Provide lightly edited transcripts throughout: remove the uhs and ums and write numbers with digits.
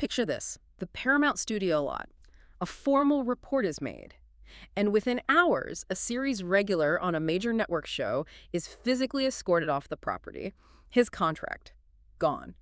Picture this. The Paramount studio lot. A formal report is made. And within hours, a series regular on a major network show is physically escorted off the property. His contract, gone.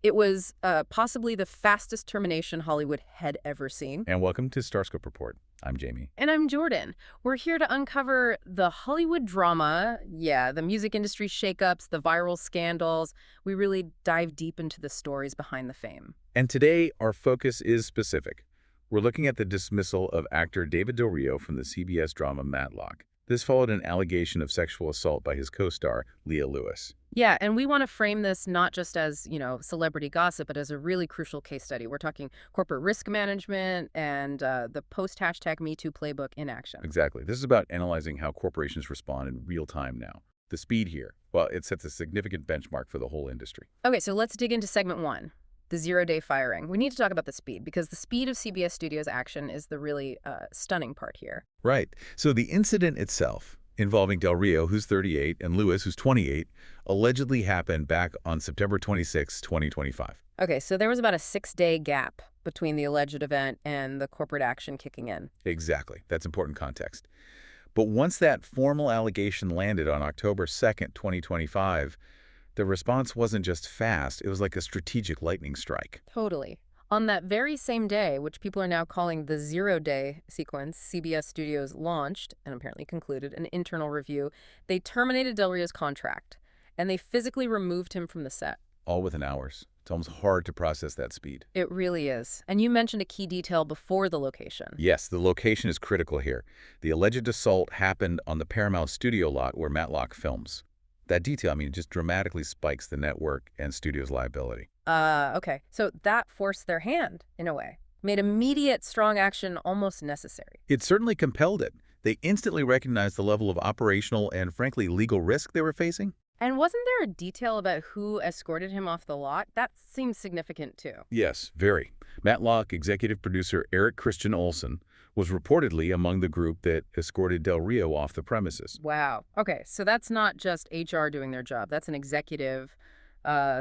It was possibly the fastest termination Hollywood had ever seen. And welcome to Starscope Report. I'm Jamie. And I'm Jordan. We're here to uncover the Hollywood drama, the music industry shakeups, the viral scandals. We really dive deep into the stories behind the fame. And today, our focus is specific. We're looking at the dismissal of actor David Del Rio from the CBS drama Matlock. This followed an allegation of sexual assault by his co-star, Leah Lewis. Yeah, and we want to frame this not just as, celebrity gossip, but as a really crucial case study. We're talking corporate risk management and the post-#MeToo playbook in action. Exactly. This is about analyzing how corporations respond in real time now. The speed here, well, it sets a significant benchmark for the whole industry. Okay, so let's dig into segment one, the zero-day firing. We need to talk about the speed, because the speed of CBS Studios' action is the really stunning part here. Right. So the incident itself, involving Del Rio, who's 38, and Lewis, who's 28, allegedly happened back on September 26, 2025. Okay, so there was about a 6-day gap between the alleged event and the corporate action kicking in. Exactly. That's important context. But once that formal allegation landed on October 2nd, 2025, the response wasn't just fast, it was like a strategic lightning strike. Totally. On that very same day, which people are now calling the zero-day sequence, CBS Studios launched, and apparently concluded, an internal review. They terminated Del Rio's contract, and they physically removed him from the set. All within hours. It's almost hard to process that speed. It really is. And you mentioned a key detail before the location. Yes, the location is critical here. The alleged assault happened on the Paramount studio lot where Matlock films. That detail, just dramatically spikes the network and studio's liability. Okay. So that forced their hand, in a way. Made immediate, strong action almost necessary. It certainly compelled it. They instantly recognized the level of operational and, frankly, legal risk they were facing. And wasn't there a detail about who escorted him off the lot? That seems significant, too. Yes, very. Matlock executive producer Eric Christian Olsen was reportedly among the group that escorted Del Rio off the premises. Wow. Okay, so that's not just HR doing their job. That's an executive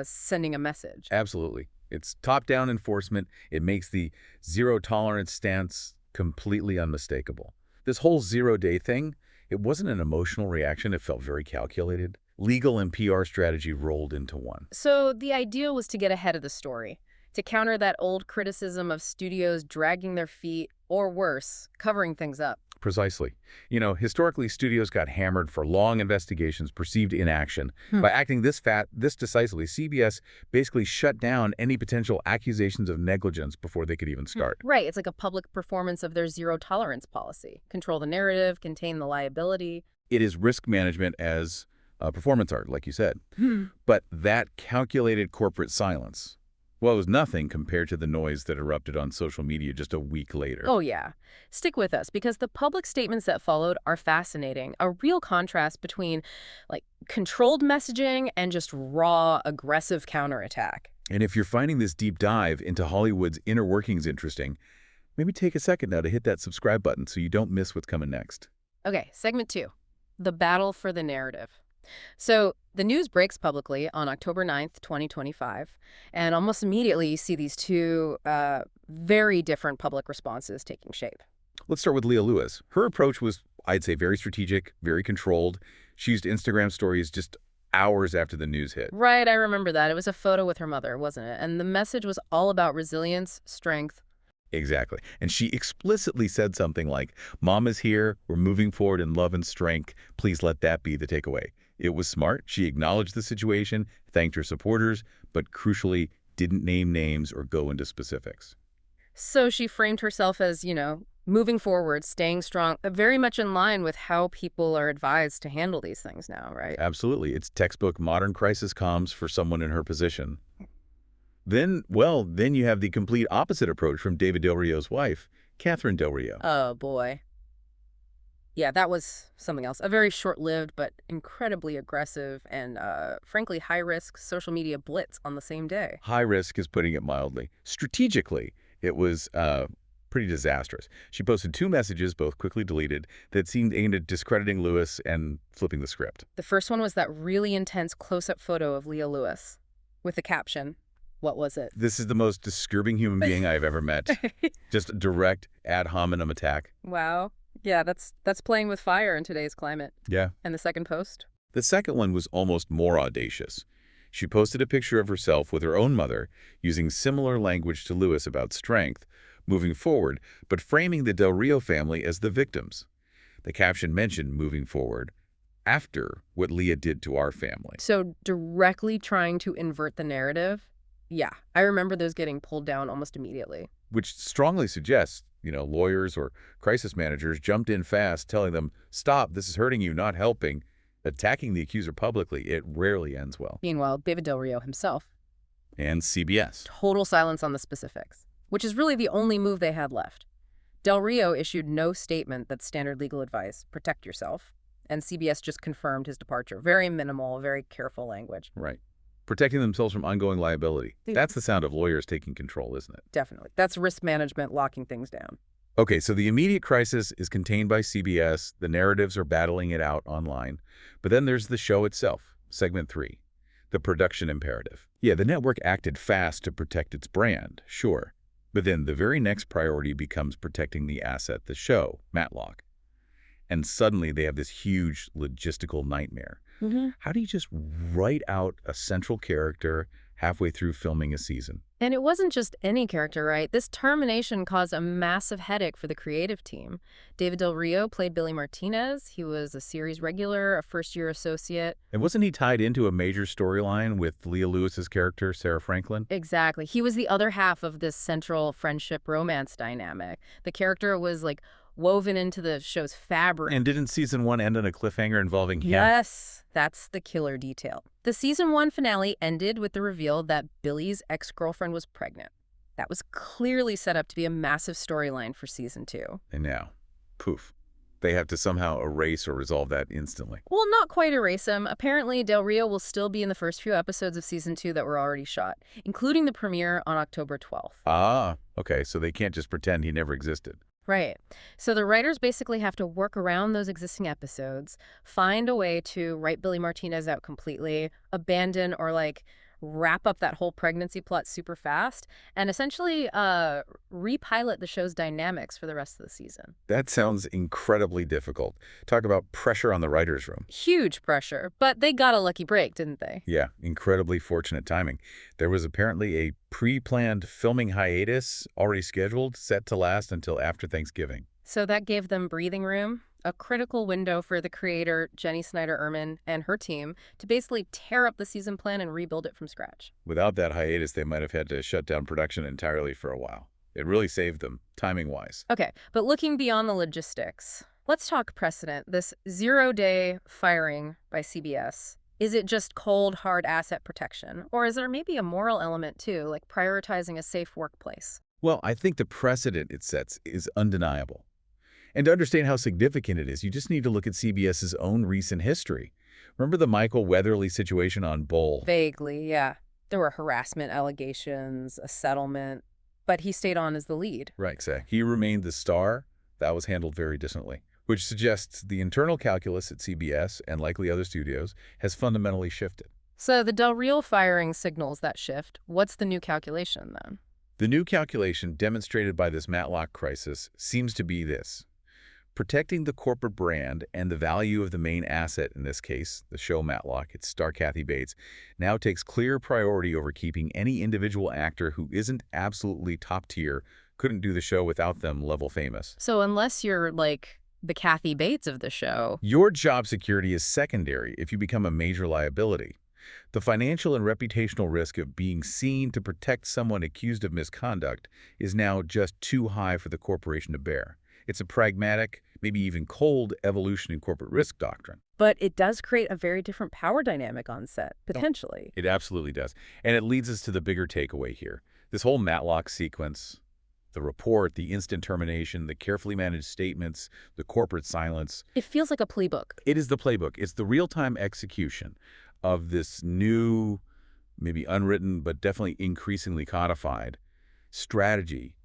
sending a message. Absolutely. It's top-down enforcement. It makes the zero-tolerance stance completely unmistakable. This whole zero-day thing, it wasn't an emotional reaction. It felt very calculated. Legal and PR strategy rolled into one. So the idea was to get ahead of the story, to counter that old criticism of studios dragging their feet, or worse, covering things up. Precisely. Historically, studios got hammered for long investigations, perceived inaction. By acting this decisively, CBS basically shut down any potential accusations of negligence before they could even start. Right. It's like a public performance of their zero-tolerance policy. Control the narrative, contain the liability. It is risk management as performance art, like you said. But that calculated corporate silence, well, it was nothing compared to the noise that erupted on social media just a week later. Oh, yeah. Stick with us, because the public statements that followed are fascinating. A real contrast between, controlled messaging and just raw, aggressive counterattack. And if you're finding this deep dive into Hollywood's inner workings interesting, maybe take a second now to hit that subscribe button so you don't miss what's coming next. Okay, segment 2, the battle for the narrative. So the news breaks publicly on October 9th, 2025, and almost immediately you see these two very different public responses taking shape. Let's start with Leah Lewis. Her approach was, I'd say, very strategic, very controlled. She used Instagram stories just hours after the news hit. Right, I remember that. It was a photo with her mother, wasn't it? And the message was all about resilience, strength. Exactly. And she explicitly said something like, "Mom is here. We're moving forward in love and strength. Please let that be the takeaway." It was smart. She acknowledged the situation, thanked her supporters, but crucially didn't name names or go into specifics. So she framed herself as, moving forward, staying strong, very much in line with how people are advised to handle these things now, right? Absolutely. It's textbook modern crisis comms for someone in her position. Then you have the complete opposite approach from David Del Rio's wife, Catherine Del Rio. Oh, boy. Yeah, that was something else. A very short-lived but incredibly aggressive and, frankly, high-risk social media blitz on the same day. High risk is putting it mildly. Strategically, it was pretty disastrous. She posted 2 messages, both quickly deleted, that seemed aimed at discrediting Lewis and flipping the script. The first one was that really intense close-up photo of Leah Lewis with the caption, What was it? This is the most disturbing human being I've ever met. Just a direct ad hominem attack. Wow. Yeah, that's playing with fire in today's climate. Yeah. And the second post? The second one was almost more audacious. She posted a picture of herself with her own mother, using similar language to Lewis about strength, moving forward, but framing the Del Rio family as the victims. The caption mentioned moving forward after what Leah did to our family. So directly trying to invert the narrative? Yeah, I remember those getting pulled down almost immediately. Which strongly suggests, lawyers or crisis managers jumped in fast, telling them, stop, this is hurting you, not helping. Attacking the accuser publicly, it rarely ends well. Meanwhile, David Del Rio himself. And CBS. Total silence on the specifics, which is really the only move they had left. Del Rio issued no statement that's standard legal advice, protect yourself, and CBS just confirmed his departure. Very minimal, very careful language. Right. Protecting themselves from ongoing liability. That's the sound of lawyers taking control, isn't it? Definitely. That's risk management locking things down. Okay, so the immediate crisis is contained by CBS. The narratives are battling it out online. But then there's the show itself, segment 3, the production imperative. Yeah, the network acted fast to protect its brand, sure. But then the very next priority becomes protecting the asset, the show, Matlock. And suddenly they have this huge logistical nightmare. How do you just write out a central character halfway through filming a season? And it wasn't just any character, right? This termination caused a massive headache for the creative team. David Del Rio played Billy Martinez. He was a series regular, a first-year associate. And wasn't he tied into a major storyline with Leah Lewis's character, Sarah Franklin? Exactly. He was the other half of this central friendship-romance dynamic. The character was, woven into the show's fabric. And didn't season 1 end on a cliffhanger involving him? Yes, that's the killer detail. The season 1 finale ended with the reveal that Billy's ex-girlfriend was pregnant. That was clearly set up to be a massive storyline for season 2. And now, poof. They have to somehow erase or resolve that instantly. Well, not quite erase him. Apparently, Del Rio will still be in the first few episodes of season 2 that were already shot, including the premiere on October 12th. Ah, okay, so they can't just pretend he never existed. Right. So the writers basically have to work around those existing episodes, find a way to write Billy Martinez out completely, abandon or wrap up that whole pregnancy plot super fast, and essentially repilot the show's dynamics for the rest of the season. That sounds incredibly difficult. Talk about pressure on the writer's room. Huge pressure, but they got a lucky break, didn't they? Yeah, incredibly fortunate timing. There was apparently a pre-planned filming hiatus already scheduled, set to last until after Thanksgiving. So that gave them breathing room, a critical window for the creator, Jenny Snyder-Urman, and her team to basically tear up the season plan and rebuild it from scratch. Without that hiatus, they might have had to shut down production entirely for a while. It really saved them, timing-wise. Okay, but looking beyond the logistics, let's talk precedent. This 0-day firing by CBS. Is it just cold, hard asset protection? Or is there maybe a moral element too, like prioritizing a safe workplace? Well, I think the precedent it sets is undeniable. And to understand how significant it is, you just need to look at CBS's own recent history. Remember the Michael Weatherly situation on Bull? Vaguely, yeah. There were harassment allegations, a settlement, but he stayed on as the lead. Right, exactly. He remained the star. That was handled very distantly, which suggests the internal calculus at CBS and likely other studios has fundamentally shifted. So the Del Rio firing signals that shift. What's the new calculation then? The new calculation demonstrated by this Matlock crisis seems to be this. Protecting the corporate brand and the value of the main asset, in this case, the show Matlock, its star Kathy Bates, now takes clear priority over keeping any individual actor who isn't absolutely top tier, couldn't do the show without them level famous. So unless you're the Kathy Bates of the show, your job security is secondary if you become a major liability. The financial and reputational risk of being seen to protect someone accused of misconduct is now just too high for the corporation to bear. It's a pragmatic, maybe even cold evolution in corporate risk doctrine. But it does create a very different power dynamic on set, potentially. It absolutely does. And it leads us to the bigger takeaway here. This whole Matlock sequence, the report, the instant termination, the carefully managed statements, the corporate silence. It feels like a playbook. It is the playbook. It's the real-time execution of this new, maybe unwritten, but definitely increasingly codified strategy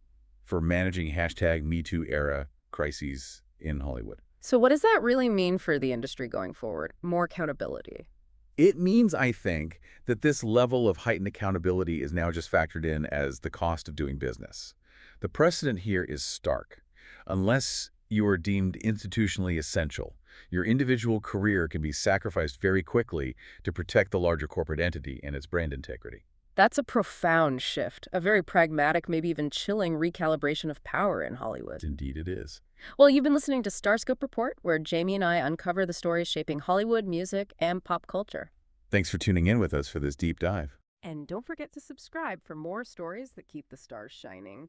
for managing #MeToo era crises in Hollywood. So what does that really mean for the industry going forward? More accountability? It means, I think, that this level of heightened accountability is now just factored in as the cost of doing business. The precedent here is stark. Unless you are deemed institutionally essential, your individual career can be sacrificed very quickly to protect the larger corporate entity and its brand integrity. That's a profound shift, a very pragmatic, maybe even chilling recalibration of power in Hollywood. Indeed it is. Well, you've been listening to Starscope Report, where Jamie and I uncover the stories shaping Hollywood, music, and pop culture. Thanks for tuning in with us for this deep dive. And don't forget to subscribe for more stories that keep the stars shining.